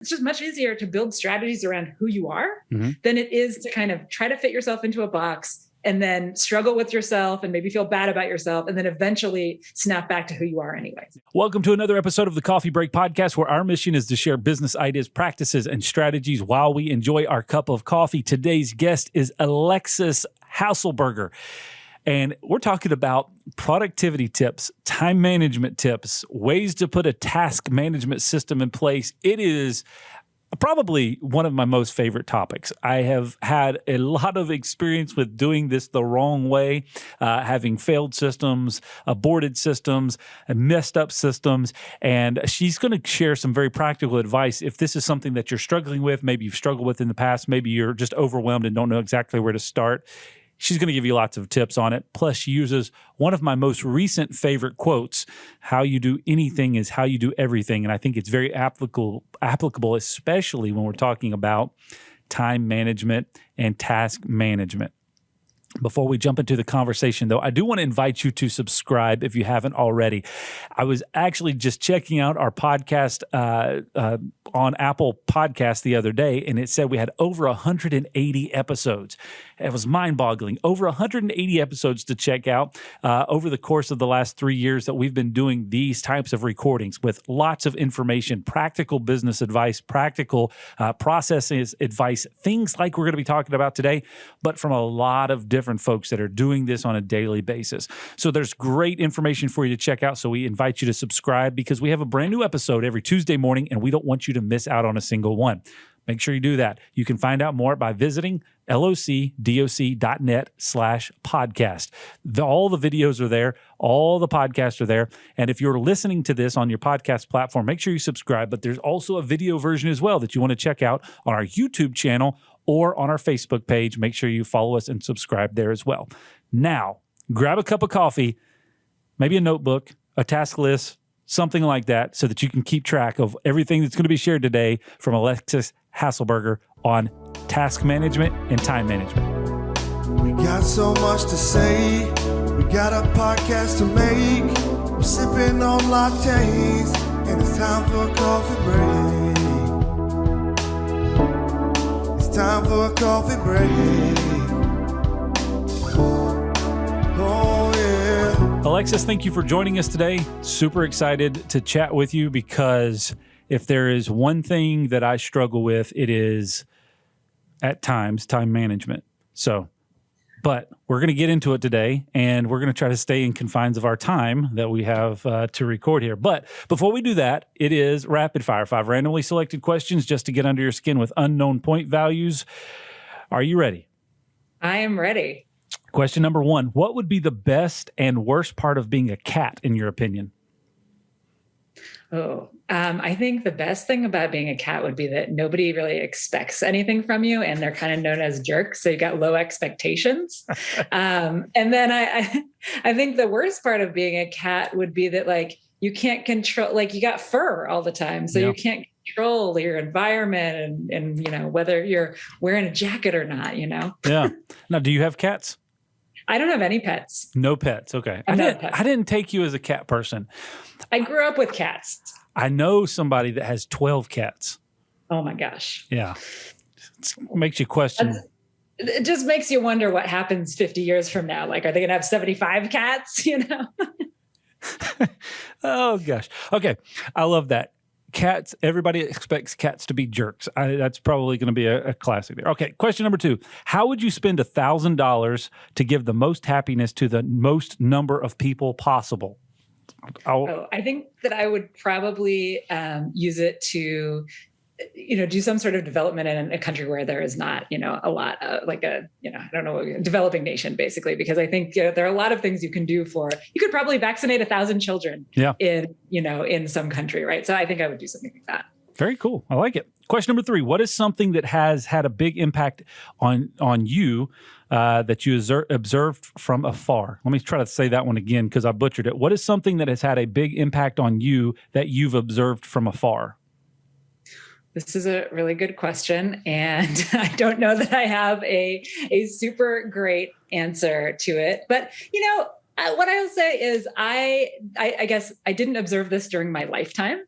It's just much easier to build strategies around who you are than it is to kind of try to fit yourself into a box and then struggle with yourself and maybe feel bad about yourself and then eventually snap back to who you are anyway. Welcome to another episode of the Coffee Break Podcast, where our mission is to share business ideas, practices, and strategies while we enjoy our cup of coffee. Today's guest is Alexis Haselberger. And we're talking about productivity tips, time management tips, ways to put a task management system in place. It is probably one of my most favorite topics. I have had a lot of experience with doing this the wrong way, having failed systems, aborted systems, and messed up systems. And she's going to share some very practical advice. If this is something that you're struggling with, maybe you've struggled with in the past, maybe you're just overwhelmed and don't know exactly where to start, she's going to give you lots of tips on it. Plus, she uses one of my most recent favorite quotes: how you do anything is how you do everything. And I think it's very applicable, especially when we're talking about time management and task management. Before we jump into the conversation, though, I do want to invite you to subscribe if you haven't already. I was actually just checking out our podcast on Apple Podcasts the other day, and it said we had over 180 episodes. It was mind-boggling. Over 180 episodes to check out over the course of the last 3 years that we've been doing these types of recordings with lots of information, practical business advice, practical processes advice, things like we're going to be talking about today, but from a lot of different folks that are doing this on a daily basis. So there's great information for you to check out. So we invite you to subscribe because we have a brand new episode every Tuesday morning, and we don't want you to miss out on a single one. Make sure you do that. You can find out more by visiting locdoc.net/podcast. All the videos are there. All the podcasts are there. And if you're listening to this on your podcast platform, make sure you subscribe. But there's also a video version as well that you want to check out on our YouTube channel or on our Facebook page. Make sure you follow us and subscribe there as well. Now, grab a cup of coffee, maybe a notebook, a task list, something like that, so that you can keep track of everything that's going to be shared today from Alexis Haselberger on task management and time management. We got so much to say. We got a podcast to make. We're sipping on lattes, and it's time for a coffee break. It's time for a coffee break. Oh, yeah. Alexis, thank you for joining us today. Super excited to chat with you because if there is one thing that I struggle with, it is at times time management. But we're going to get into it today, and we're going to try to stay in confines of our time that we have to record here. But before we do that, it is rapid fire. 5 randomly selected questions just to get under your skin with unknown point values. Are you ready? I am ready. Question number 1. What would be the best and worst part of being a cat, in your opinion? I think the best thing about being a cat would be that nobody really expects anything from you, and they're kind of known as jerks. So you got low expectations. And then I think the worst part of being a cat would be that, like, you can't control, like, you got fur all the time. So you can't control your environment and, you know, whether you're wearing a jacket or not, you know? Yeah. Now, do you have cats? I don't have any pets. No pets. Okay. I didn't take you as a cat person. I grew up with cats. I know somebody that has 12 cats. Oh my gosh. Yeah. It makes you question. It just makes you wonder what happens 50 years from now. Like, are they going to have 75 cats? You know? Oh gosh. Okay. I love that. Cats, everybody expects cats to be jerks. That's probably going to be a classic there. Okay, question number 2. How would you spend $1,000 to give the most happiness to the most number of people possible? I think that I would probably use it to, you know, do some sort of development in a country where there is not, you know, a lot like a, you know, I don't know, developing nation, basically, because I think, you know, there are a lot of things you can do you could probably vaccinate 1,000 children in some country. Right. So I think I would do something like that. Very cool. I like it. Question number 3. What is something that has had a big impact on you that you observed from afar? Let me try to say that one again because I butchered it. What is something that has had a big impact on you that you've observed from afar? This is a really good question, and I don't know that I have a super great answer to it. But, you know, What I will say is I guess I didn't observe this during my lifetime,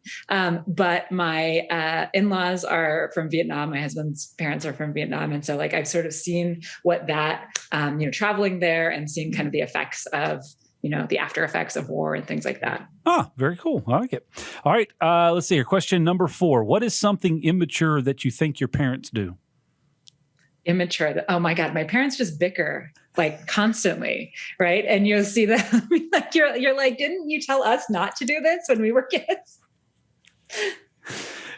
but my in-laws are from Vietnam. My husband's parents are from Vietnam. And so like I've sort of seen what that, traveling there and seeing kind of the effects of, the after effects of war and things like that. Oh, very cool. I like it. All right. Let's see here. Question number 4. What is something immature that you think your parents do? Immature. Oh my God. My parents just bicker like constantly. Right. And you'll see that like, you're like, didn't you tell us not to do this when we were kids?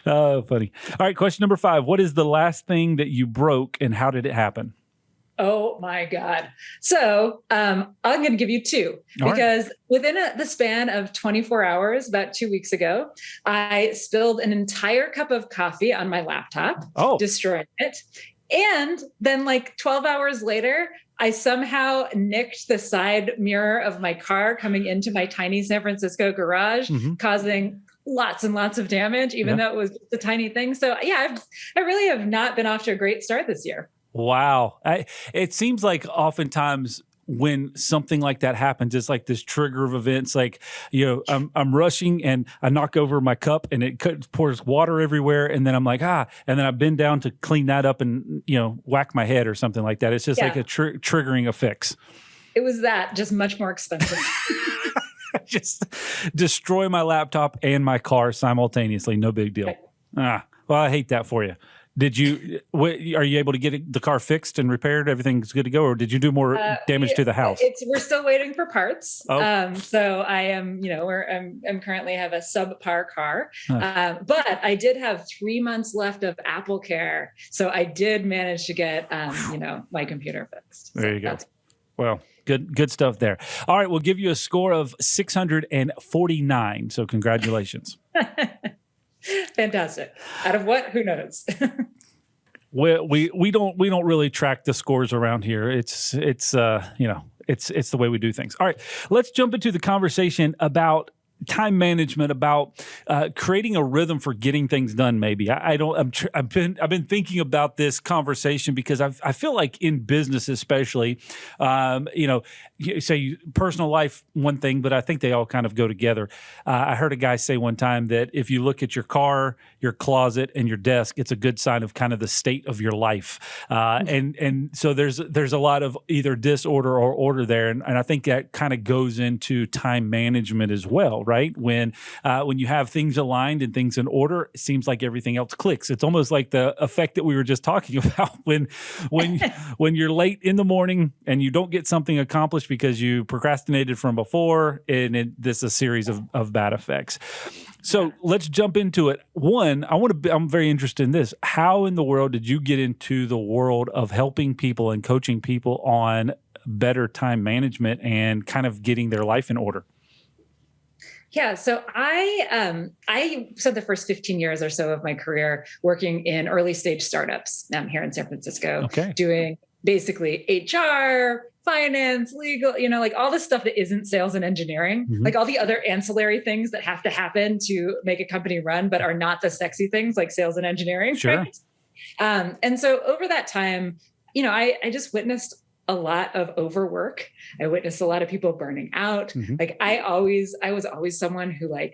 Oh, funny. All right. Question number 5. What is the last thing that you broke and how did it happen? Oh my God. So I'm going to give you 2 because within the span of 24 hours, about 2 weeks ago, I spilled an entire cup of coffee on my laptop, destroying it. And then like 12 hours later, I somehow nicked the side mirror of my car coming into my tiny San Francisco garage, causing lots and lots of damage, even though it was just a tiny thing. So yeah, I really have not been off to a great start this year. Wow. It seems like oftentimes when something like that happens, it's like this trigger of events. Like, I'm rushing and I knock over my cup and it pours water everywhere. And then I'm like, and then I bend down to clean that up and, whack my head or something like that. It's just like a triggering a fix. It was that, just much more expensive. Just destroy my laptop and my car simultaneously. No big deal. Well, I hate that for you. Are you able to get the car fixed and repaired? Everything's good to go, or did you do more damage to the house? We're still waiting for parts. So I am, I'm currently have a subpar car, but I did have 3 months left of Apple Care, so I did manage to get, my computer fixed. There you go. Well, good stuff there. All right, we'll give you a score of 649. So congratulations. Fantastic. Out of what? Who knows? Well, we don't really track the scores around here. It's the way we do things. All right, let's jump into the conversation about time management, about creating a rhythm for getting things done. Maybe I've been thinking about this conversation because I feel like in business, especially, you say personal life one thing, but I think they all kind of go together. I heard a guy say one time that if you look at your car, your closet, and your desk, it's a good sign of kind of the state of your life. And so there's a lot of either disorder or order there, and I think that kind of goes into time management as well. Right? When you have things aligned and things in order, it seems like everything else clicks. It's almost like the effect that we were just talking about when you're late in the morning and you don't get something accomplished because you procrastinated from before, and this is a series of bad effects. So let's jump into it. One, I'm very interested in this. How in the world did you get into the world of helping people and coaching people on better time management and kind of getting their life in order? Yeah, so I spent the first 15 years or so of my career working in early stage startups here in San Francisco, doing basically HR, finance, legal, like all the stuff that isn't sales and engineering, like all the other ancillary things that have to happen to make a company run, but are not the sexy things like sales and engineering. Sure. Right? And so over that time, I just witnessed a lot of overwork. I witnessed a lot of people burning out. Like I was always someone who I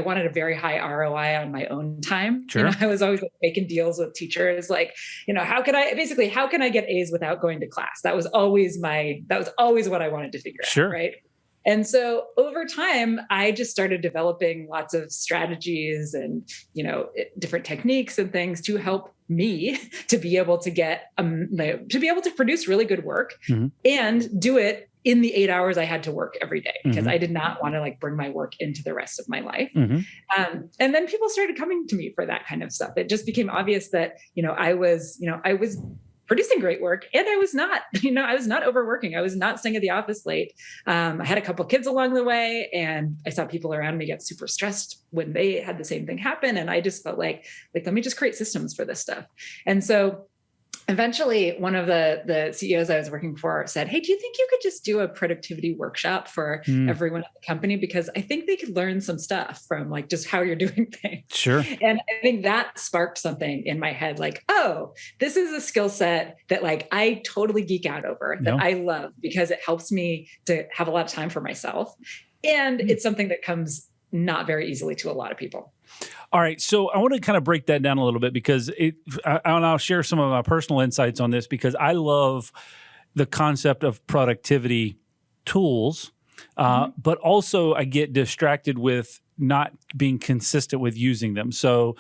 wanted a very high ROI on my own time. Sure. I was always making deals with teachers. How can I get A's without going to class? That was always what I wanted to figure out. Right. And so over time, I just started developing lots of strategies and, different techniques and things to help me to be able to to produce really good work and do it in the 8 hours I had to work every day, because I did not want to bring my work into the rest of my life. And then people started coming to me for that kind of stuff. It just became obvious that, I was producing great work, and I was not overworking. I was not staying at the office late. I had a couple kids along the way, and I saw people around me get super stressed when they had the same thing happen. And I just felt like let me just create systems for this stuff. And so eventually one of the CEOs I was working for said, "Hey, do you think you could just do a productivity workshop for everyone at the company? Because I think they could learn some stuff from like just how you're doing things." Sure. And I think that sparked something in my head, like, oh, this is a skill set that like I totally geek out over, that I love because it helps me to have a lot of time for myself. And it's something that comes not very easily to a lot of people. All right. So I want to kind of break that down a little bit because and I'll share some of my personal insights on this because I love the concept of productivity tools, but also I get distracted with not being consistent with using them. So,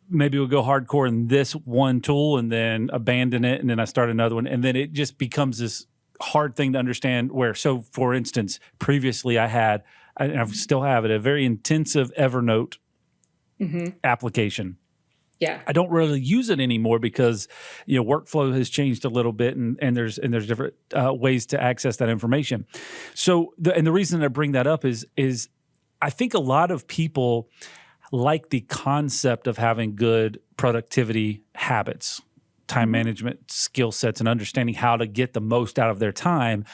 maybe we'll go hardcore in this one tool and then abandon it. And then I start another one. And then it just becomes this hard thing to understand where. So for instance, previously I still have it, a very intensive Evernote application. Yeah. I don't really use it anymore because, workflow has changed a little bit and there's different ways to access that information. So, the reason I bring that up is I think a lot of people like the concept of having good productivity habits, time management skill sets, and understanding how to get the most out of their time.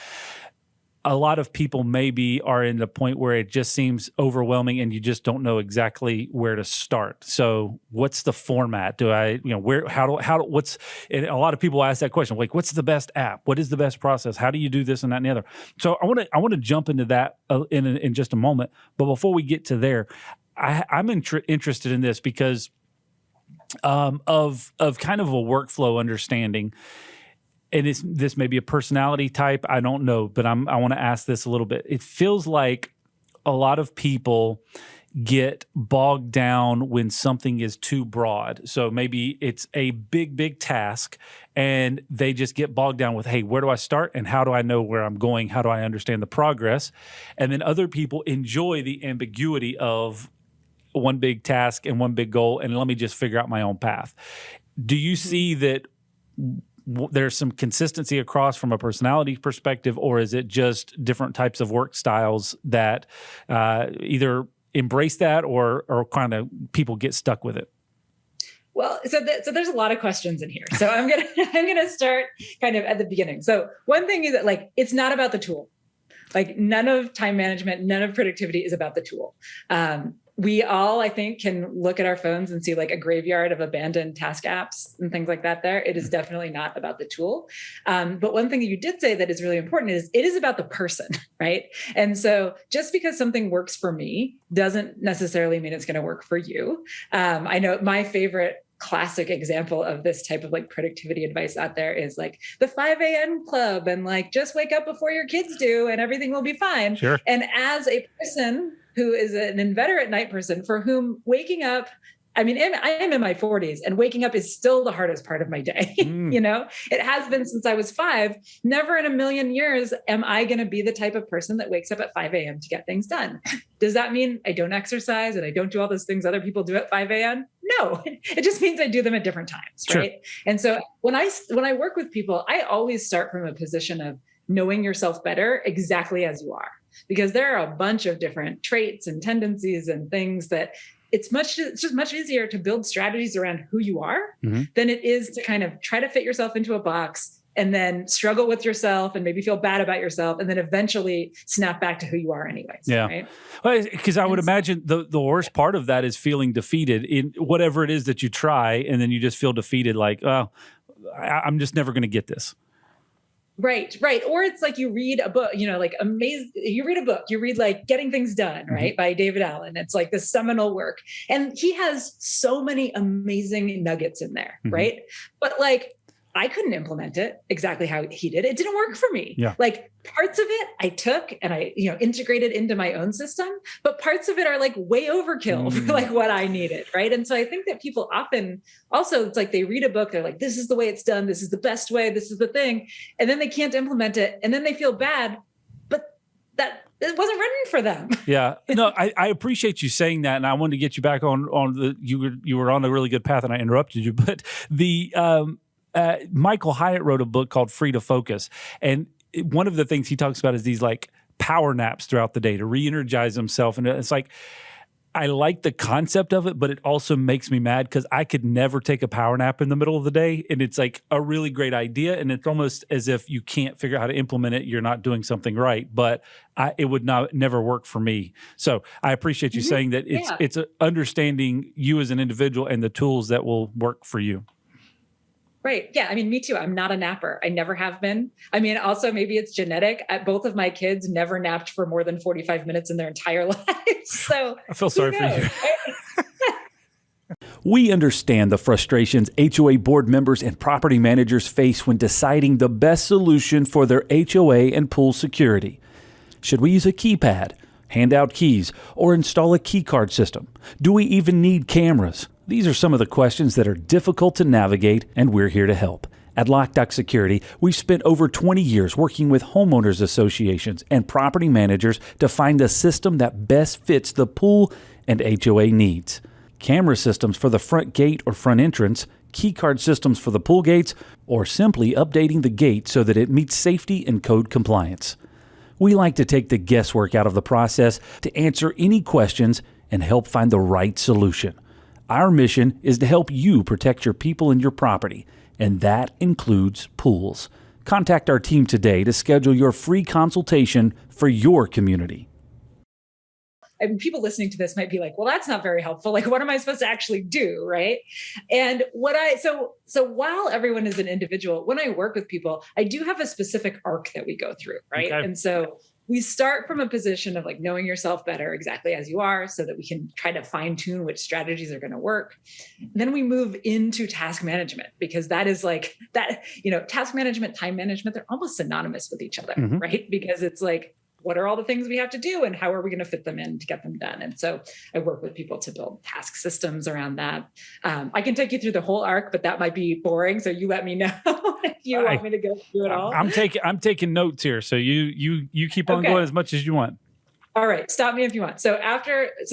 A lot of people maybe are in the point where it just seems overwhelming and you just don't know exactly where to start. So what's the format? And a lot of people ask that question, like, what's the best app? What is the best process? How do you do this and that and the other? So I want to jump into that in just a moment. But before we get to there, I'm interested in this because of kind of a workflow understanding. And this may be a personality type, I don't know, but I want to ask this a little bit. It feels like a lot of people get bogged down when something is too broad. So maybe it's a big task and they just get bogged down with, hey, where do I start and how do I know where I'm going? How do I understand the progress? And then other people enjoy the ambiguity of one big task and one big goal, and let me just figure out my own path. Do you see that there's some consistency across from a personality perspective, or is it just different types of work styles that either embrace that or kind of people get stuck with it? Well, so there's a lot of questions in here. So I'm gonna start kind of at the beginning. So one thing is that like it's not about the tool. Like none of time management, none of productivity is about the tool. We all, I think, can look at our phones and see like a graveyard of abandoned task apps and things like that there. It is definitely not about the tool. But one thing that you did say that is really important is it is about the person, right? And so just because something works for me doesn't necessarily mean it's going to work for you. I know my favorite classic example of this type of like productivity advice out there is like the 5 a.m. club and like just wake up before your kids do and everything will be fine. Sure. And as a person who is an inveterate night person for whom waking up, I mean, I am in my 40s and waking up is still the hardest part of my day. It has been since I was 5. Never in a million years am I going to be the type of person that wakes up at 5 a.m. to get things done. Does that mean I don't exercise and I don't do all those things other people do at 5 a.m.? No, it just means I do them at different times, right? Sure. And so when I work with people, I always start from a position of knowing yourself better exactly as you are, because there are a bunch of different traits and tendencies and things that it's just much easier to build strategies around who you are than it is to kind of try to fit yourself into a box and then struggle with yourself and maybe feel bad about yourself and then eventually snap back to who you are anyways. Yeah. Right? Well, because I would imagine the worst part of that is feeling defeated in whatever it is that you try, and then you just feel defeated like, oh, I'm just never going to get this. Right. Or it's like you read a book, like amazing. You read a book, you read like Getting Things Done, right? By David Allen. It's like the seminal work. And he has so many amazing nuggets in there, right? But like, I couldn't implement it exactly how he did. It didn't work for me. Yeah. Like parts of it I took and I, integrated into my own system, but parts of it are like way overkill for like what I needed. Right. And so I think that people often also, it's like they read a book, they're like, this is the way it's done. This is the best way. This is the thing. And then they can't implement it. And then they feel bad, but that it wasn't written for them. Yeah. No, I appreciate you saying that. And I wanted to get you back on the, you were on a really good path and I interrupted you, but Michael Hyatt wrote a book called Free to Focus. And one of the things he talks about is these like power naps throughout the day to re-energize himself. And it's like, I like the concept of it, but it also makes me mad because I could never take a power nap in the middle of the day. And it's like a really great idea. And it's almost as if you can't figure out how to implement it. You're not doing something right, but it would never work for me. So I appreciate you saying that it's understanding you as an individual and the tools that will work for you. Right. Yeah. I mean, me too. I'm not a napper. I never have been. I mean, also maybe it's genetic. Both of my kids never napped for more than 45 minutes in their entire lives. So I feel sorry for you. We understand the frustrations HOA board members and property managers face when deciding the best solution for their HOA and pool security. Should we use a keypad, hand out keys, or install a key card system? Do we even need cameras? These are some of the questions that are difficult to navigate, and we're here to help. At Loc-Doc Security, we've spent over 20 years working with homeowners associations and property managers to find the system that best fits the pool and HOA needs. Camera systems for the front gate or front entrance, key card systems for the pool gates, or simply updating the gate so that it meets safety and code compliance. We like to take the guesswork out of the process to answer any questions and help find the right solution. Our mission is to help you protect your people and your property, and that includes pools. Contact our team today to schedule your free consultation for your community. And people listening to this might be like, well, that's not very helpful. Like, what am I supposed to actually do? Right. And so while everyone is an individual, when I work with people, I do have a specific arc that we go through. Right. Okay. And so we start from a position of like knowing yourself better exactly as you are so that we can try to fine tune which strategies are going to work. And then we move into task management because that is like that, task management, time management, they're almost synonymous with each other, right? Because it's like, what are all the things we have to do and how are we going to fit them in to get them done? And so I work with people to build task systems around that. I can take you through the whole arc, but that might be boring. So you let me know if you want me to go through it all. I'm taking notes here. So you keep on going as much as you want. All right. Stop me if you want. So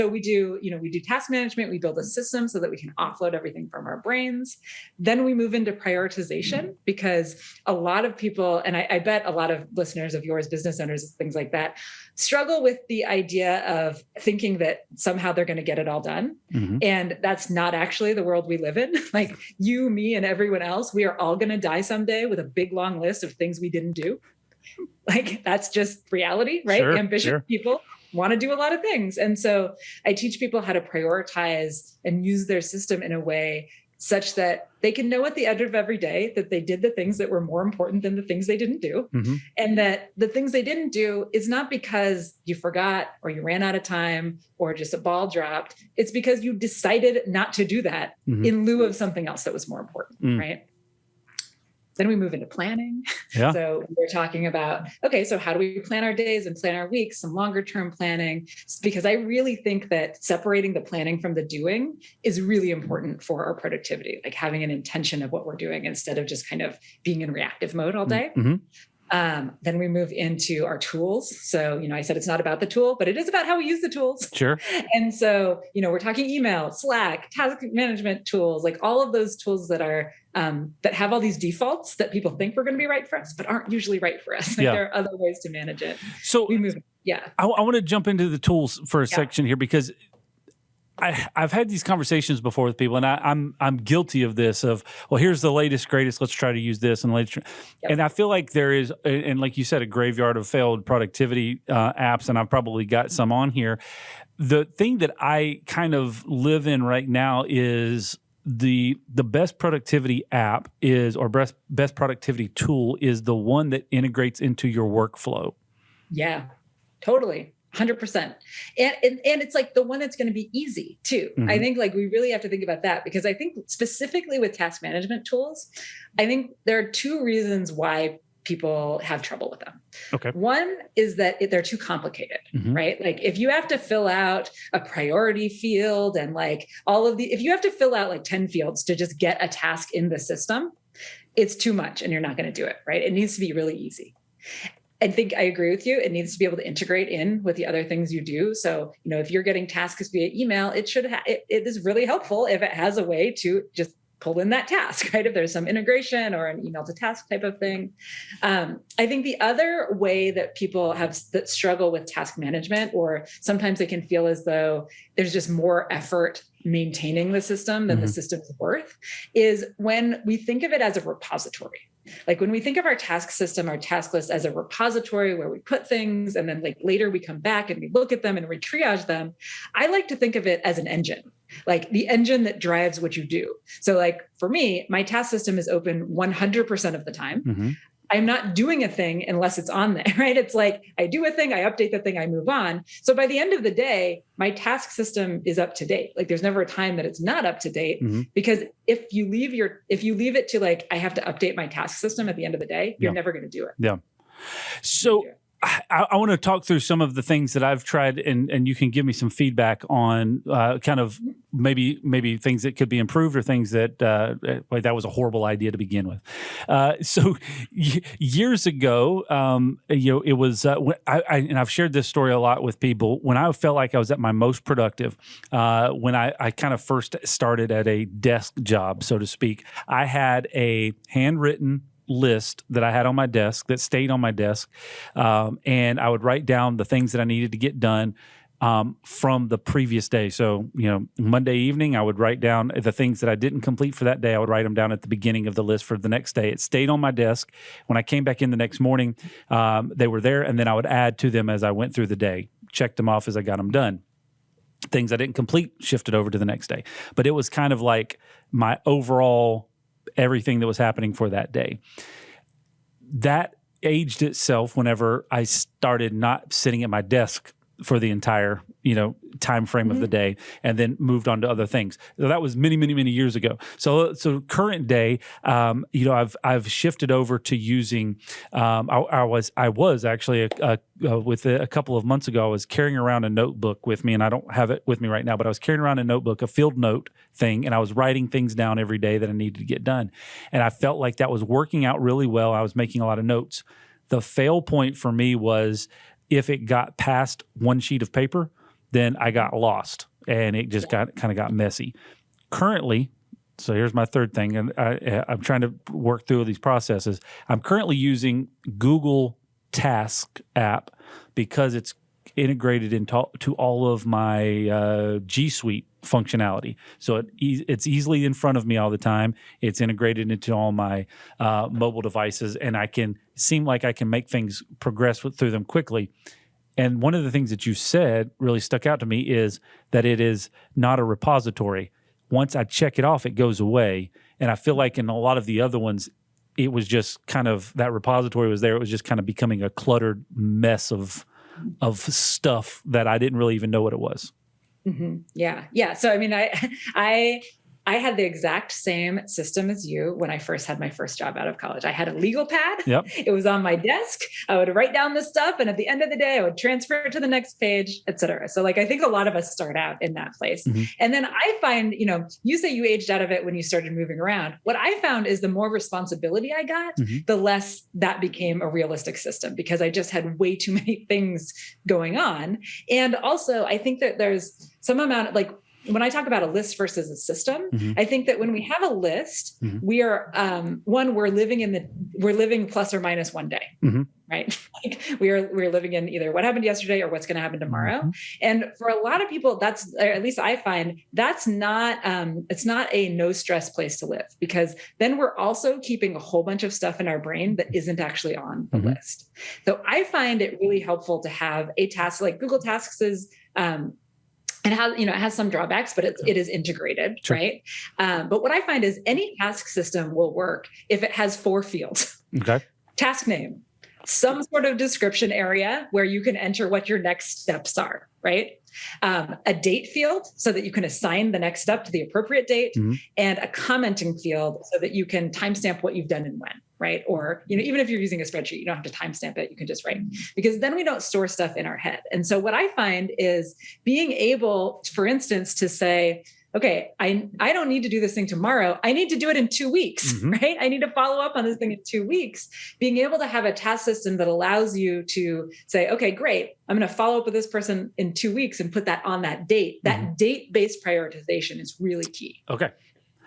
we do task management. We build a system so that we can offload everything from our brains. Then we move into prioritization because a lot of people, and I bet a lot of listeners of yours, business owners, things like that, struggle with the idea of thinking that somehow they're going to get it all done. And that's not actually the world we live in. Like you, me, and everyone else, we are all going to die someday with a big, long list of things we didn't do. Like that's just reality, right? Sure, ambitious people want to do a lot of things. And so I teach people how to prioritize and use their system in a way such that they can know at the end of every day that they did the things that were more important than the things they didn't do. And that the things they didn't do is not because you forgot or you ran out of time or just a ball dropped. It's because you decided not to do that in lieu of something else that was more important, right? Then we move into planning. Yeah. So we're talking about, okay, so how do we plan our days and plan our weeks, some longer term planning? Because I really think that separating the planning from the doing is really important for our productivity, like having an intention of what we're doing instead of just kind of being in reactive mode all day. Then we move into our tools. So, I said it's not about the tool, but it is about how we use the tools. Sure. And so, we're talking email, Slack, task management tools, like all of those tools that are that have all these defaults that people think were going to be right for us, but aren't usually right for us. Like there are other ways to manage it. So we move. I want to jump into the tools for a section here because I've had these conversations before with people, and I'm guilty of this. Of here's the latest, greatest. Let's try to use this and the latest. And I feel like there is, and like you said, a graveyard of failed productivity apps, and I've probably got some on here. The thing that I kind of live in right now is the best productivity app or best productivity tool is the one that integrates into your workflow. Yeah, totally. 100%. And it's like the one that's going to be easy too. I think like we really have to think about that because I think specifically with task management tools, I think there are two reasons why people have trouble with them. Okay. One is that they're too complicated, right? Like if you have to fill out a priority field and like if you have to fill out like 10 fields to just get a task in the system, it's too much and you're not going to do it, right? It needs to be really easy. I think I agree with you. It needs to be able to integrate in with the other things you do. So, if you're getting tasks via email, it is really helpful if it has a way to just pull in that task, right? If there's some integration or an email to task type of thing. I think the other way that people that struggle with task management, or sometimes they can feel as though there's just more effort maintaining the system than the system's worth, is when we think of it as a repository. Like when we think of our task system, our task list as a repository where we put things and then like later we come back and we look at them and we triage them. I like to think of it as an engine, like the engine that drives what you do. So like for me, my task system is open 100% of the time. I'm not doing a thing unless it's on there, right? It's like I do a thing, I update the thing, I move on. So by the end of the day, my task system is up to date. Like there's never a time that it's not up to date, because if you leave it to like, I have to update my task system at the end of the day, you're never going to do it. Yeah. So I want to talk through some of the things that I've tried, and you can give me some feedback on kind of maybe things that could be improved or things that that was a horrible idea to begin with. So years ago, it was, and I've shared this story a lot with people, when I felt like I was at my most productive, when I kind of first started at a desk job, so to speak, I had a handwritten list that I had on my desk that stayed on my desk. And I would write down the things that I needed to get done from the previous day. So, Monday evening, I would write down the things that I didn't complete for that day. I would write them down at the beginning of the list for the next day. It stayed on my desk. When I came back in the next morning, they were there, and then I would add to them as I went through the day, checked them off as I got them done. Things I didn't complete shifted over to the next day. But it was kind of like my overall everything that was happening for that day. That aged itself whenever I started not sitting at my desk for the entire, time frame of the day, and then moved on to other things. So that was many, many, many years ago. So current day, I've shifted over to using. I was actually with a couple of months ago. I was carrying around a notebook with me, and I don't have it with me right now. But I was carrying around a notebook, a field note thing, and I was writing things down every day that I needed to get done. And I felt like that was working out really well. I was making a lot of notes. The fail point for me was, if it got past one sheet of paper, then I got lost, and it just got messy. Currently, so here's my third thing, and I'm trying to work through these processes. I'm currently using Google Task app because it's integrated into all of my G Suite functionality. So it's easily in front of me all the time. It's integrated into all my mobile devices, and I can make things progress through them quickly. And one of the things that you said really stuck out to me is that it is not a repository. Once I check it off, it goes away. And I feel like in a lot of the other ones, it was just kind of, that repository was there. It was just kind of becoming a cluttered mess of stuff that I didn't really even know what it was. Mm-hmm. Yeah. So, I mean, I had the exact same system as you when I first had my first job out of college. I had a legal pad. Yep. It was on my desk. I would write down this stuff, and at the end of the day, I would transfer it to the next page, et cetera. So like, I think a lot of us start out in that place. Mm-hmm. And then I find, you say you aged out of it when you started moving around. What I found is the more responsibility I got, the less that became a realistic system, because I just had way too many things going on. And also, I think that there's some amount of when I talk about a list versus a system, I think that when we have a list, we are we're living plus or minus one day, right? Like we're living in either what happened yesterday or what's going to happen tomorrow. And for a lot of people, that's, or at least I find, that's not it's not a no stress place to live, because then we're also keeping a whole bunch of stuff in our brain that isn't actually on the list. So I find it really helpful to have a task like Google Tasks is. It has some drawbacks, but it is integrated, sure. Right? But what I find is any task system will work if it has 4 fields. Okay. Task name, some sort of description area where you can enter what your next steps are, right? A date field so that you can assign the next step to the appropriate date, and a commenting field so that you can timestamp what you've done and when, right? Or, even if you're using a spreadsheet, you don't have to timestamp it, you can just write, because then we don't store stuff in our head. And so what I find is being able, for instance, to say, okay, I don't need to do this thing tomorrow. I need to do it in 2 weeks, right? I need to follow up on this thing in 2 weeks. Being able to have a task system that allows you to say, okay, great, I'm going to follow up with this person in 2 weeks and put that on that date. That date-based prioritization is really key. Okay.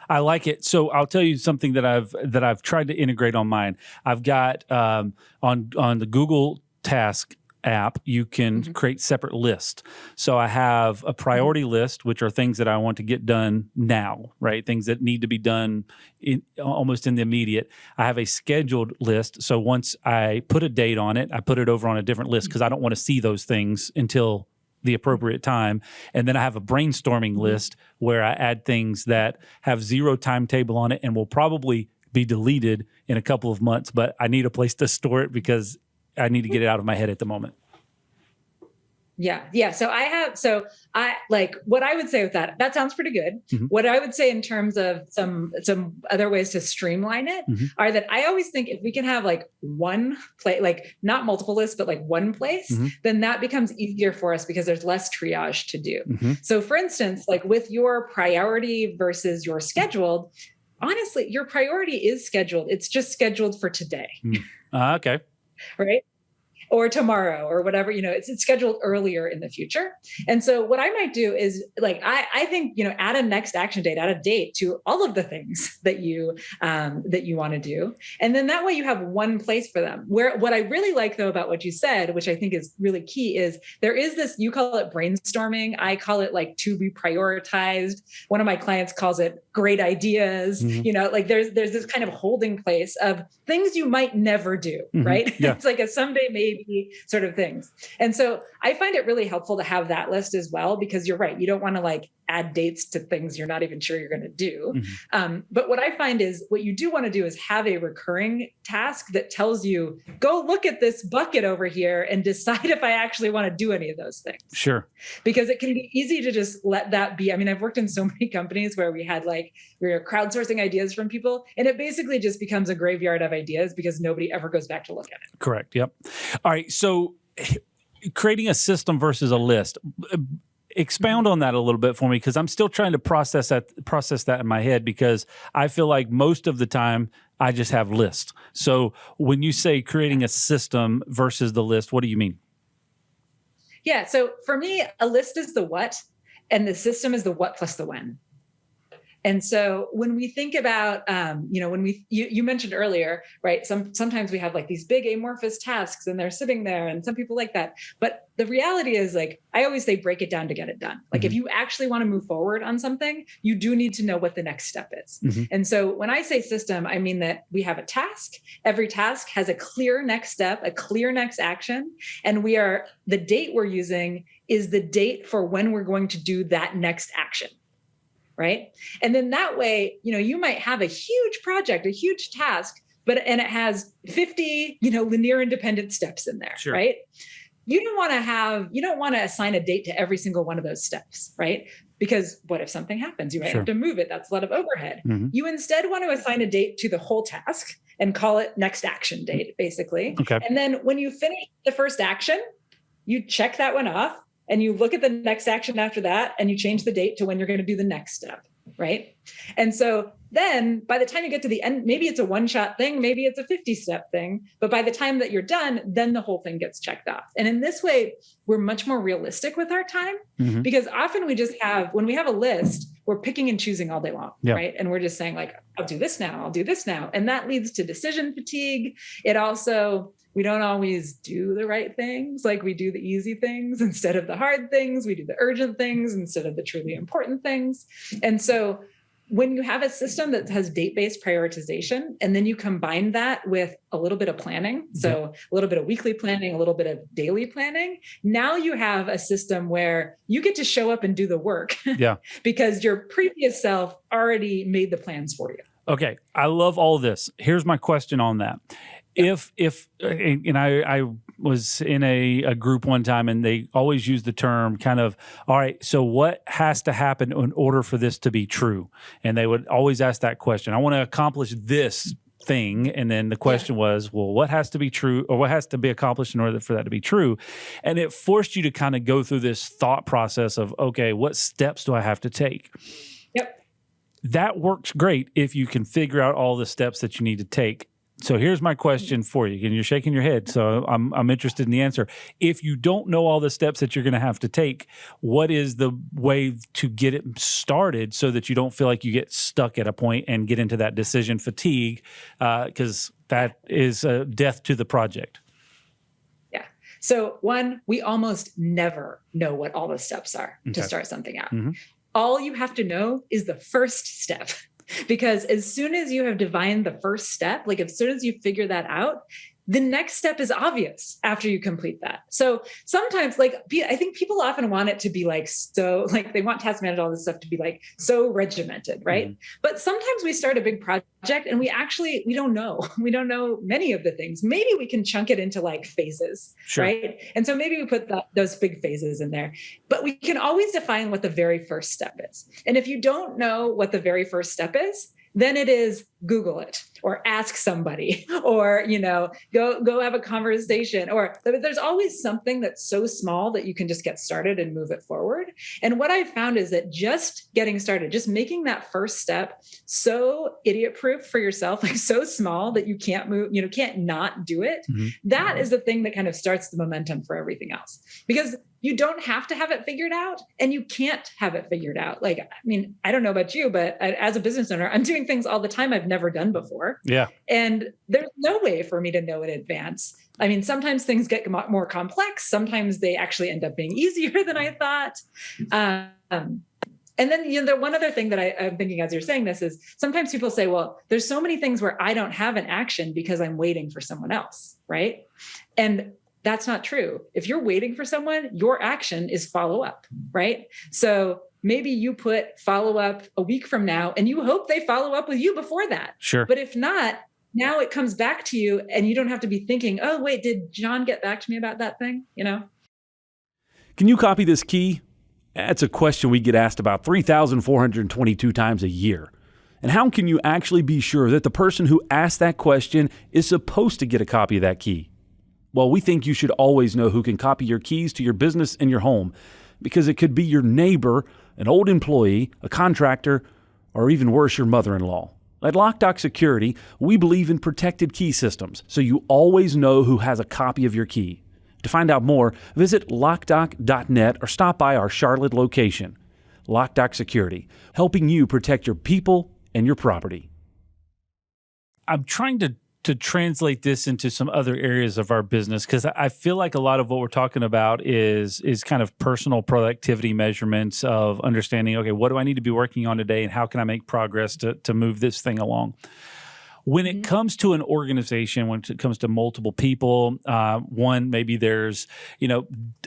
I like it. So I'll tell you something that I've tried to integrate on mine. I've got on the Google Task app, you can create separate lists. So I have a priority list, which are things that I want to get done now, right? Things that need to be done almost in the immediate. I have a scheduled list. So once I put a date on it, I put it over on a different list because I don't want to see those things until the appropriate time. And then I have a brainstorming list where I add things that have zero timetable on it and will probably be deleted in a couple of months, but I need a place to store it because I need to get it out of my head at the moment. Yeah. So I like what I would say with that sounds pretty good. What I would say in terms of some other ways to streamline it are that I always think if we can have like one place, like not multiple lists, but like one place, then that becomes easier for us because there's less triage to do. So for instance, like with your priority versus your scheduled, honestly, your priority is scheduled. It's just scheduled for today. Okay. Right? Or tomorrow or whatever, it's scheduled earlier in the future. And so what I might do is like, I think, add a next action date, add a date to all of the things that you want to do. And then that way you have one place for them. Where what I really like though about what you said, which I think is really key, is there is this, you call it brainstorming. I call it like to be prioritized. One of my clients calls it great ideas. Like there's this kind of holding place of things you might never do, right? Yeah. It's like a someday maybe sort of things. And so I find it really helpful to have that list as well, because you're right. You don't want to like add dates to things you're not even sure you're going to do. But what I find is what you do want to do is have a recurring task that tells you, go look at this bucket over here and decide if I actually want to do any of those things. Sure. Because it can be easy to just let that be. I mean, I've worked in so many companies where we were crowdsourcing ideas from people, and it basically just becomes a graveyard of ideas because nobody ever goes back to look at it. Correct. Yep. All right. So creating a system versus a list. Expound on that a little bit for me, because I'm still trying to process that in my head, because I feel like most of the time I just have lists. So when you say creating a system versus the list, what do you mean? Yeah. So for me, a list is the what, and the system is the what plus the when. And so when we think about, you mentioned earlier, right? Sometimes we have like these big amorphous tasks and they're sitting there, and some people like that. But the reality is, like, I always say, break it down to get it done. Like if you actually want to move forward on something, you do need to know what the next step is. And so when I say system, I mean that we have a task. Every task has a clear next step, a clear next action. And the date we're using is the date for when we're going to do that next action. Right. And then that way, you might have a huge project, a huge task, and it has 50, linear independent steps in there. Sure. Right. You don't want to assign a date to every single one of those steps. Right. Because what if something happens? You might have to move it. That's a lot of overhead. You instead want to assign a date to the whole task and call it next action date, basically. Okay. And then when you finish the first action, you check that one off. And you look at the next action after that, and you change the date to when you're going to do the next step, right? And so then by the time you get to the end, maybe it's a one-shot thing, maybe it's a 50-step thing, but by the time that you're done, then the whole thing gets checked off. And in this way, we're much more realistic with our time, because often when we have a list, we're picking and choosing all day long, right? And we're just saying like, I'll do this now, I'll do this now. And that leads to decision fatigue. We don't always do the right things. Like we do the easy things instead of the hard things. We do the urgent things instead of the truly important things. And so when you have a system that has date-based prioritization, and then you combine that with a little bit of planning, so a little bit of weekly planning, a little bit of daily planning, now you have a system where you get to show up and do the work because your previous self already made the plans for you. Okay. I love all this. Here's my question on that. If I was in a group one time, and they always use the term kind of, all right, so what has to happen in order for this to be true? And they would always ask that question. I want to accomplish this thing. And then the question was, well, what has to be true, or what has to be accomplished in order for that to be true? And it forced you to kind of go through this thought process of, okay, what steps do I have to take? That works great if you can figure out all the steps that you need to take. So here's my question for you, and you're shaking your head, so I'm interested in the answer. If you don't know all the steps that you're going to have to take, what is the way to get it started so that you don't feel like you get stuck at a point and get into that decision fatigue? Because that is death to the project. Yeah. So one, we almost never know what all the steps are to start something out. All you have to know is the first step. Because as soon as you have divined the first step, like as soon as you figure that out, the next step is obvious after you complete that. So sometimes, like, I think people often want it to be like, so like they want task management, all this stuff to be like so regimented, right? But sometimes we start a big project and we don't know. We don't know many of the things. Maybe we can chunk it into like phases, right? And so maybe we put those big phases in there, but we can always define what the very first step is. And if you don't know what the very first step is, then it is Google it or ask somebody or, go have a conversation, or there's always something that's so small that you can just get started and move it forward. And what I've found is that just getting started, just making that first step so idiot proof for yourself, like so small that you can't move, can't not do it. That is the thing that kind of starts the momentum for everything else, because you don't have to have it figured out and you can't have it figured out. Like, I mean, I don't know about you, but as a business owner, I'm doing things all the time I've never done before. Yeah. And there's no way for me to know in advance. I mean, sometimes things get more complex. Sometimes they actually end up being easier than I thought. And then, the one other thing that I'm thinking as you're saying this is sometimes people say, well, there's so many things where I don't have an action because I'm waiting for someone else, right? And that's not true. If you're waiting for someone, your action is follow up, right? So maybe you put follow up a week from now and you hope they follow up with you before that. Sure. But if not, now it comes back to you and you don't have to be thinking, oh, wait, did John get back to me about that thing? Can you copy this key? That's a question we get asked about 3,422 times a year. And how can you actually be sure that the person who asked that question is supposed to get a copy of that key? Well, we think you should always know who can copy your keys to your business and your home, because it could be your neighbor, an old employee, a contractor, or even worse, your mother-in-law. At Loc-Doc Security, we believe in protected key systems, so you always know who has a copy of your key. To find out more, visit locdoc.net or stop by our Charlotte location. Loc-Doc Security, helping you protect your people and your property. I'm trying to translate this into some other areas of our business, because I feel like a lot of what we're talking about is kind of personal productivity measurements of understanding, okay, what do I need to be working on today and how can I make progress to move this thing along? When it comes to an organization, when it comes to multiple people, one, maybe there's,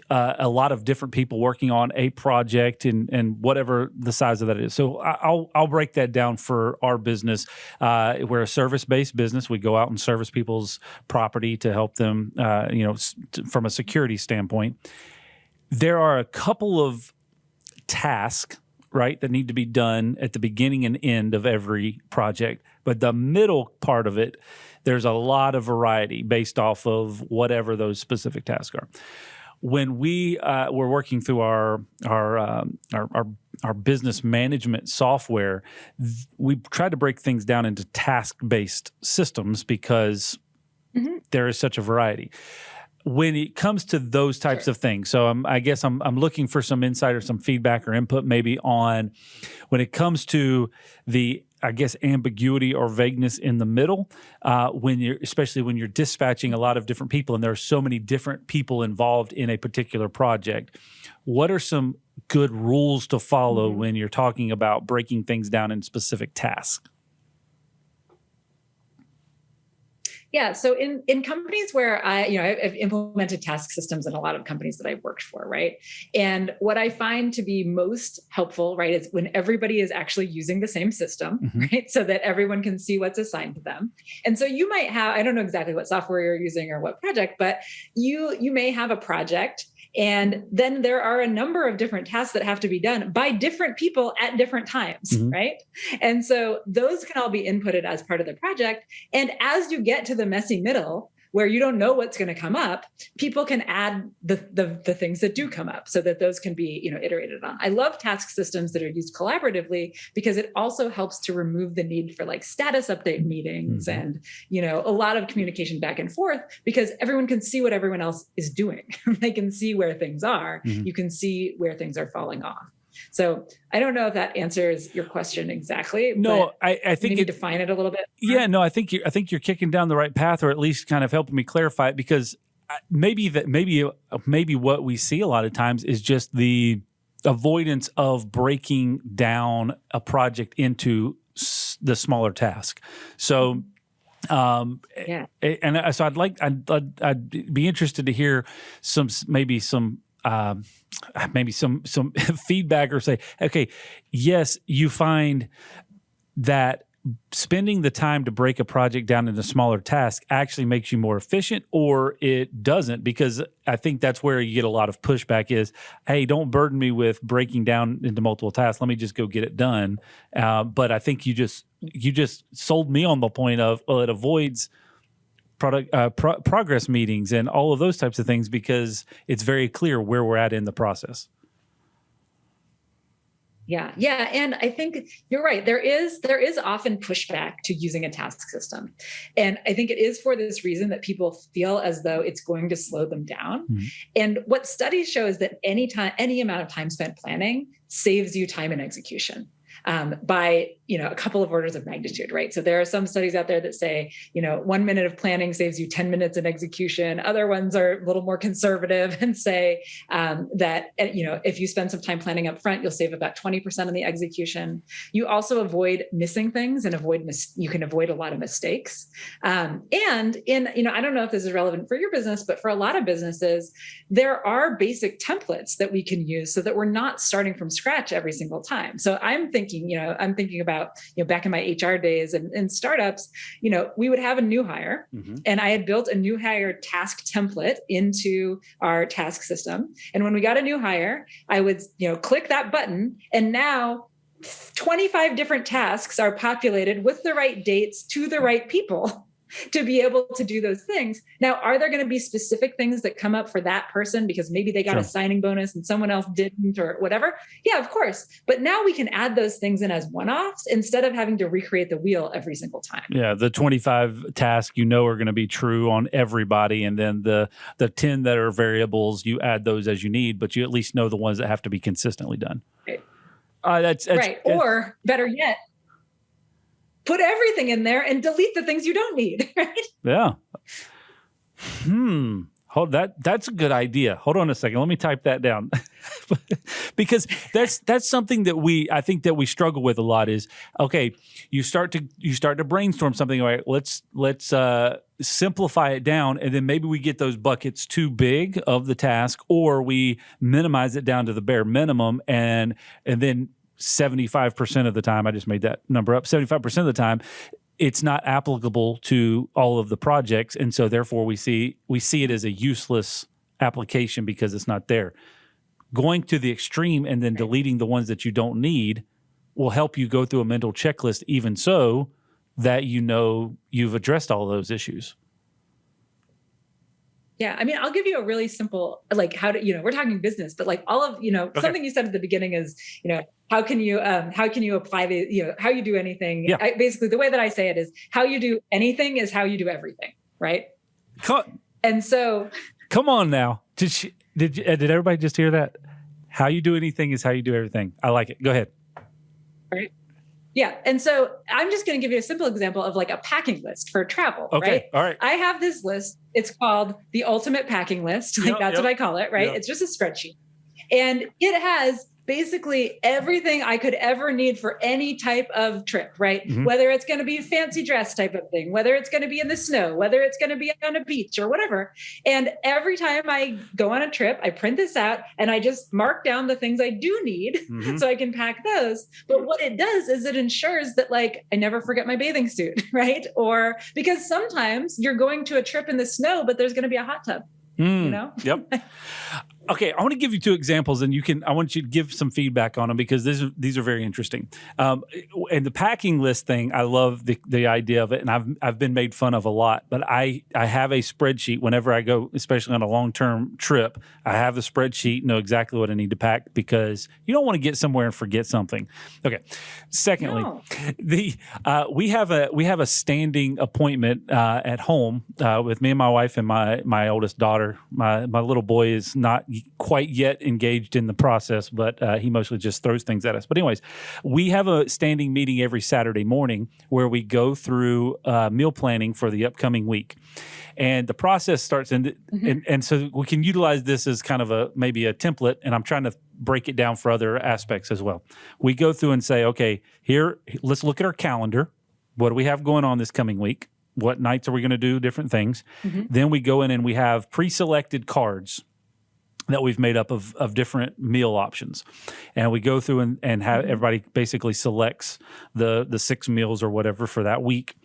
a lot of different people working on a project and whatever the size of that is. So I'll break that down for our business. We're a service-based business. We go out and service people's property to help them, from a security standpoint. There are a couple of tasks, right, that need to be done at the beginning and end of every project. But the middle part of it, there's a lot of variety based off of whatever those specific tasks are. When we were working through our business management software, we tried to break things down into task-based systems because there is such a variety. When it comes to those types of things, so I guess I'm looking for some insight or some feedback or input maybe on when it comes to the, I guess, ambiguity or vagueness in the middle, especially when you're dispatching a lot of different people and there are so many different people involved in a particular project. What are some good rules to follow when you're talking about breaking things down in specific tasks? Yeah. So in companies where I've implemented task systems in a lot of companies that I've worked for, right? And what I find to be most helpful, right, is when everybody is actually using the same system, right? So that everyone can see what's assigned to them. And so you might have, I don't know exactly what software you're using or what project, but you may have a project. And then there are a number of different tasks that have to be done by different people at different times, right? And so those can all be inputted as part of the project. And as you get to the messy middle, where you don't know what's going to come up, people can add the things that do come up so that those can be, iterated on. I love task systems that are used collaboratively because it also helps to remove the need for like status update meetings and, a lot of communication back and forth, because everyone can see what everyone else is doing. They can see where things are. You can see where things are falling off. So I don't know if that answers your question exactly. No, I think maybe define it a little bit more. Yeah, no, I think you're kicking down the right path, or at least kind of helping me clarify it, because maybe what we see a lot of times is just the avoidance of breaking down a project into the smaller task. So. And so I'd be interested to hear some feedback, or say, okay, yes, you find that spending the time to break a project down into smaller tasks actually makes you more efficient, or it doesn't, because I think that's where you get a lot of pushback is, hey, don't burden me with breaking down into multiple tasks. Let me just go get it done. But I think you just sold me on the point of, well, it avoids progress meetings and all of those types of things, because it's very clear where we're at in the process. Yeah. And I think you're right. There is often pushback to using a task system. And I think it is for this reason that people feel as though it's going to slow them down. And what studies show is that any amount of time spent planning saves you time in execution. By, a couple of orders of magnitude, right? So there are some studies out there that say, 1 minute of planning saves you 10 minutes in execution. Other ones are a little more conservative and say that, if you spend some time planning up front, you'll save about 20% of the execution. You also avoid missing things and you can avoid a lot of mistakes. And I don't know if this is relevant for your business, but for a lot of businesses, there are basic templates that we can use so that we're not starting from scratch every single time. So I'm thinking about, back in my HR days and in startups, we would have a new hire, and I had built a new hire task template into our task system. And when we got a new hire, I would, click that button, and now 25 different tasks are populated with the right dates to the right people to be able to do those things. Now, are there going to be specific things that come up for that person because maybe they got a signing bonus and someone else didn't, or whatever? Yeah, of course. But now we can add those things in as one-offs instead of having to recreate the wheel every single time. Yeah, the 25 tasks are going to be true on everybody, and then the 10 that are variables, you add those as you need, but you at least know the ones that have to be consistently done. Right. That's right. Or better yet, put everything in there and delete the things you don't need, right? Yeah. That's a good idea. Hold on a second. Let me type that down. Because that's something that I think we struggle with a lot is, okay, you start to brainstorm something, all right, let's simplify it down, and then maybe we get those buckets too big of the task, or we minimize it down to the bare minimum, and then 75% of the time, I just made that number up, 75% of the time, it's not applicable to all of the projects. And so therefore we see it as a useless application because it's not there. Going to the extreme and then deleting the ones that you don't need will help you go through a mental checklist, even so that you've addressed all those issues. Yeah. I mean, I'll give you a really simple, like how to, we're talking business, but like all of, okay. Something you said at the beginning is, how can you apply the, how you do anything? Yeah. Basically the way that I say it is how you do anything is how you do everything. Right. And so. Come on now. Did everybody just hear that? How you do anything is how you do everything. I like it. Go ahead. All right. Yeah. And so I'm just going to give you a simple example of like a packing list for travel, okay. Right? All right. I have this list. It's called the ultimate packing list. Like that's what I call it, right? Yep. It's just a spreadsheet. And it has basically everything I could ever need for any type of trip, right? Mm-hmm. Whether it's going to be a fancy dress type of thing, whether it's going to be in the snow, whether it's going to be on a beach or whatever. And every time I go on a trip, I print this out and I just mark down the things I do need so I can pack those. But what it does is it ensures that like I never forget my bathing suit, right? Or because sometimes you're going to a trip in the snow, but there's going to be a hot tub. Yep. Okay, I want to give you two examples, and I want you to give some feedback on them because these are very interesting. And the packing list thing, I love the idea of it, and I've been made fun of a lot. But I have a spreadsheet whenever I go, especially on a long-term trip. I have a spreadsheet, know exactly what I need to pack because you don't want to get somewhere and forget something. Okay. Secondly, we have a standing appointment at home with me and my wife and my oldest daughter. My little boy is not quite yet engaged in the process, but he mostly just throws things at us. But anyways, we have a standing meeting every Saturday morning where we go through meal planning for the upcoming week. And the process starts and so we can utilize this as kind of maybe a template, and I'm trying to break it down for other aspects as well. We go through and say, okay, let's look at our calendar. What do we have going on this coming week? What nights are we going to do different things? Then we go in and we have pre-selected cards that we've made up of different meal options. And we go through and have everybody basically selects the 6 meals or whatever for that week.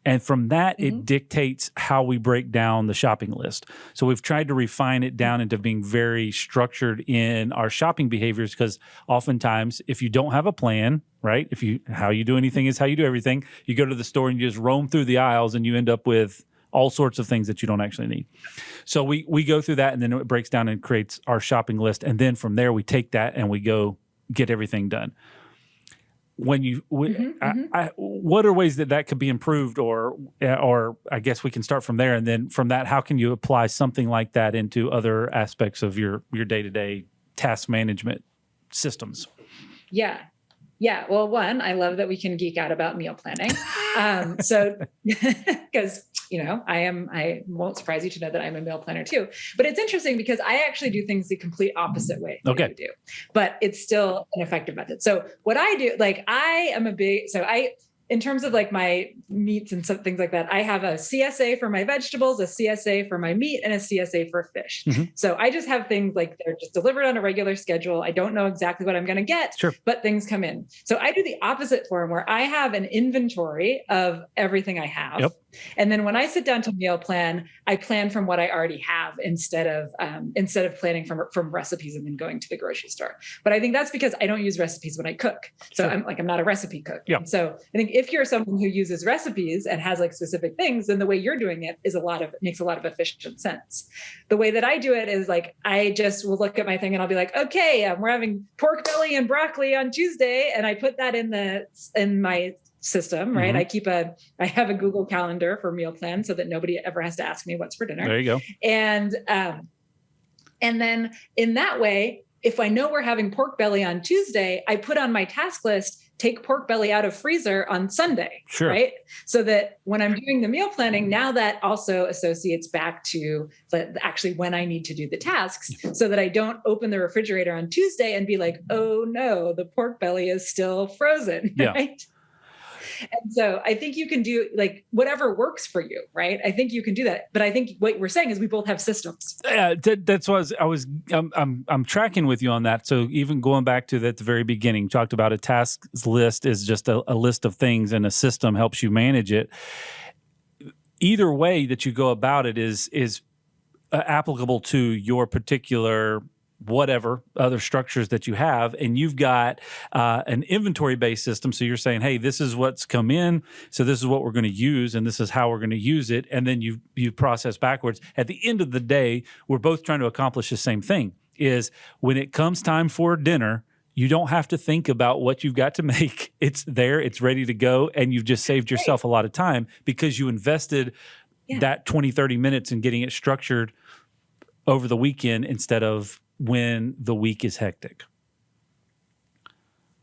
And from that, it dictates how we break down the shopping list. So we've tried to refine it down into being very structured in our shopping behaviors because oftentimes if you don't have a plan, right, how you do anything is how you do everything, you go to the store and you just roam through the aisles and you end up with all sorts of things that you don't actually need. So we go through that and then it breaks down and creates our shopping list. And then from there, we take that and we go get everything done. What are ways that could be improved or I guess we can start from there. And then from that, how can you apply something like that into other aspects of your day-to-day task management systems? Yeah. Yeah. Well, one, I love that we can geek out about meal planning. So, because, I won't surprise you to know that I'm a meal planner too, but it's interesting because I actually do things the complete opposite way that you do, but it's still an effective method. So what I do, in terms of like my meats and some things like that, I have a CSA for my vegetables, a CSA for my meat, and a CSA for fish. So I just have things like they're just delivered on a regular schedule. I don't know exactly what I'm going to get, but things come in. So I do the opposite form where I have an inventory of everything I have. And then when I sit down to meal plan, I plan from what I already have instead of planning from recipes and then going to the grocery store. But I think that's because I don't use recipes when I cook. So I'm not a recipe cook. So I think if you're someone who uses recipes and has like specific things, then the way you're doing it makes a lot of efficient sense. The way that I do it is like, I just will look at my thing and I'll be like, okay, we're having pork belly and broccoli on Tuesday. And I put that in my system, right? I have a Google Calendar for meal plan so that nobody ever has to ask me what's for dinner. There you go. And then in that way, if I know we're having pork belly on Tuesday, I put on my task list, take pork belly out of freezer on Sunday, right? So that when I'm doing the meal planning, now that also associates back to actually when I need to do the tasks so that I don't open the refrigerator on Tuesday and be like, oh no, the pork belly is still frozen, right? And so I think you can do like whatever works for you, right? I think you can do that. But I think what we're saying is we both have systems. Yeah, that's what I'm tracking with you on that. So even going back to the very beginning, talked about a task list is just a list of things and a system helps you manage it. Either way that you go about it is applicable to your particular whatever other structures that you have, and you've got an inventory-based system. So you're saying, hey, this is what's come in, so this is what we're going to use, and this is how we're going to use it, and then you process backwards. At the end of the day, we're both trying to accomplish the same thing, is when it comes time for dinner, you don't have to think about what you've got to make. It's there, it's ready to go, and you've just saved yourself a lot of time because you invested that 20, 30 minutes in getting it structured over the weekend instead of when the week is hectic.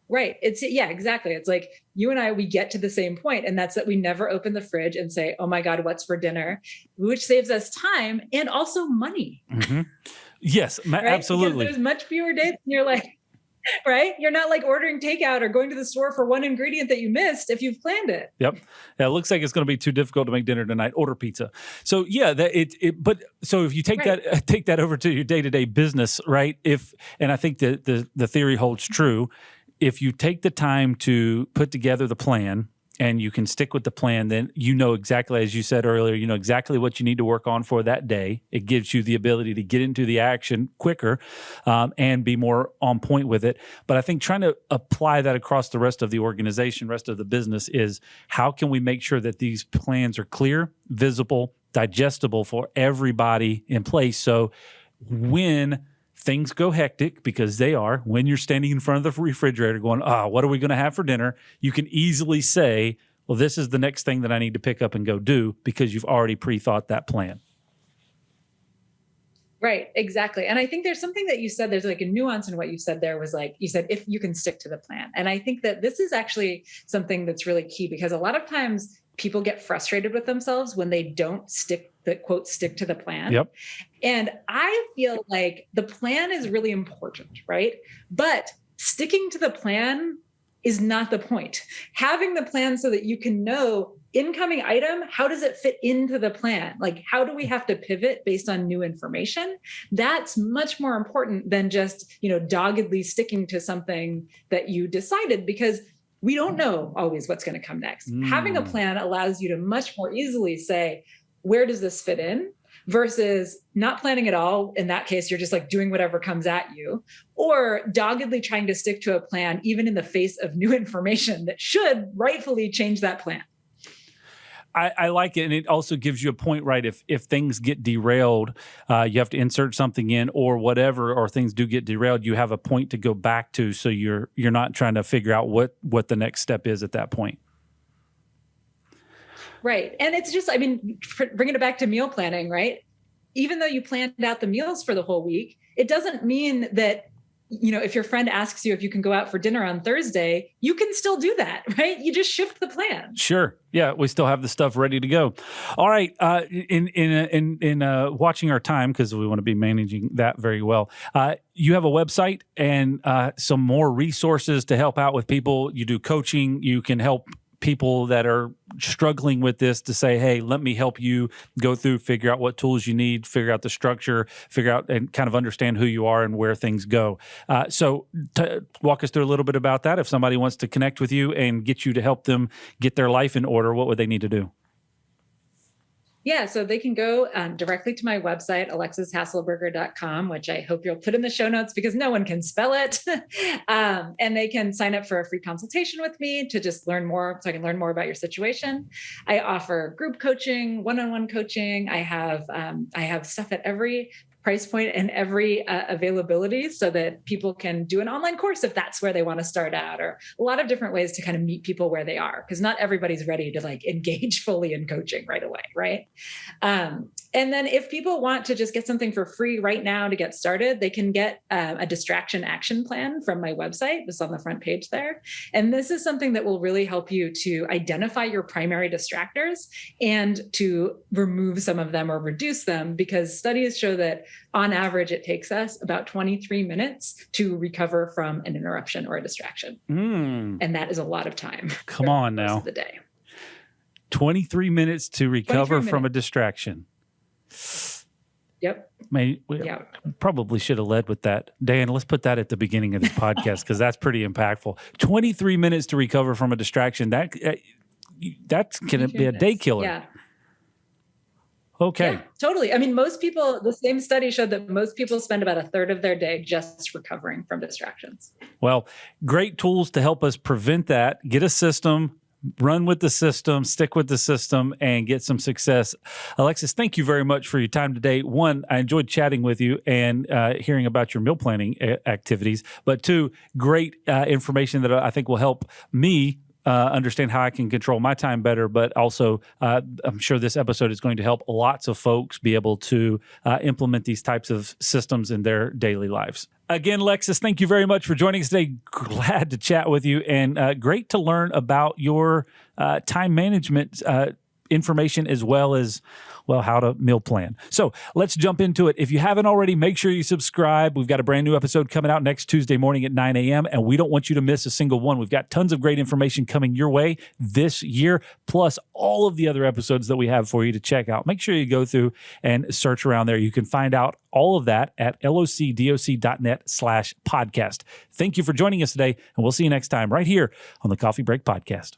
Right. Exactly. It's like you and I, we get to the same point, and that's that we never open the fridge and say, oh my God, what's for dinner, which saves us time and also money. Yes, right? Absolutely. Because there's much fewer days and you're like, right? You're not like ordering takeout or going to the store for one ingredient that you missed if you've planned it. Yep. Yeah, it looks like it's going to be too difficult to make dinner tonight. Order pizza. So yeah, so if you take that over to your day-to-day business, right? And I think the theory holds true. If you take the time to put together the plan and you can stick with the plan, then you know exactly, as you said earlier, you know exactly what you need to work on for that day. It gives you the ability to get into the action quicker and be more on point with it. But I think trying to apply that across the rest of the organization, rest of the business, is how can we make sure that these plans are clear, visible, digestible for everybody in place. So when things go hectic, because they are, when you're standing in front of the refrigerator going, what are we going to have for dinner? You can easily say, well, this is the next thing that I need to pick up and go do, because you've already pre-thought that plan. Right, exactly. And I think there's something that you said, there's like a nuance in what you said there was like, you said, if you can stick to the plan. And I think that this is actually something that's really key, because a lot of times people get frustrated with themselves when they don't stick to the plan. Yep. And I feel like the plan is really important, right? But sticking to the plan is not the point. Having the plan so that you can know incoming item, how does it fit into the plan? Like, how do we have to pivot based on new information? That's much more important than just, doggedly sticking to something that you decided, because we don't know always what's going to come next. Having a plan allows you to much more easily say, where does this fit in? Versus not planning at all. In that case, you're just like doing whatever comes at you, or doggedly trying to stick to a plan, even in the face of new information that should rightfully change that plan. I like it. And it also gives you a point, right? If things get derailed, you have to insert something in or whatever, or things do get derailed, you have a point to go back to. So you're not trying to figure out what the next step is at that point. Right. And it's just, bringing it back to meal planning, right? Even though you planned out the meals for the whole week, it doesn't mean that, if your friend asks you if you can go out for dinner on Thursday, you can still do that, right? You just shift the plan. Sure. Yeah. We still have the stuff ready to go. All right. In watching our time, because we want to be managing that very well, you have a website and some more resources to help out with people. You do coaching. You can help people that are struggling with this to say, hey, let me help you go through, figure out what tools you need, figure out the structure, figure out and kind of understand who you are and where things go. So walk us through a little bit about that. If somebody wants to connect with you and get you to help them get their life in order, what would they need to do? Yeah, so they can go directly to my website, alexishaselberger.com, which I hope you'll put in the show notes because no one can spell it. And they can sign up for a free consultation with me to just learn more, so I can learn more about your situation. I offer group coaching, one-on-one coaching. I have stuff at every price point and every availability, so that people can do an online course if that's where they want to start out, or a lot of different ways to kind of meet people where they are, because not everybody's ready to like engage fully in coaching right away, right? And then if people want to just get something for free right now to get started, they can get a distraction action plan from my website. It's on the front page there. And this is something that will really help you to identify your primary distractors and to remove some of them or reduce them, because studies show that on average, it takes us about 23 minutes to recover from an interruption or a distraction. And that is a lot of time. Come on now. Most of the day. 23 minutes to recover from a distraction. Yep. We probably should have led with that. Dan, let's put that at the beginning of this podcast, because that's pretty impactful. 23 minutes to recover from a distraction. That's going to be a day killer. Yeah. Okay. Yeah, totally. I mean, most people, the same study showed that most people spend about a third of their day just recovering from distractions. Well, great tools to help us prevent that. Get a system, run with the system, stick with the system, and get some success. Alexis, thank you very much for your time today. One, I enjoyed chatting with you and hearing about your meal planning activities. But two, great information that I think will help me understand how I can control my time better, but also I'm sure this episode is going to help lots of folks be able to implement these types of systems in their daily lives. Again, Alexis, thank you very much for joining us today. Glad to chat with you, and great to learn about your time management information, as well as, how to meal plan. So let's jump into it. If you haven't already, make sure you subscribe. We've got a brand new episode coming out next Tuesday morning at 9 a.m., and we don't want you to miss a single one. We've got tons of great information coming your way this year, plus all of the other episodes that we have for you to check out. Make sure you go through and search around there. You can find out all of that at locdoc.net/podcast. Thank you for joining us today, and we'll see you next time right here on the Coffee Break Podcast.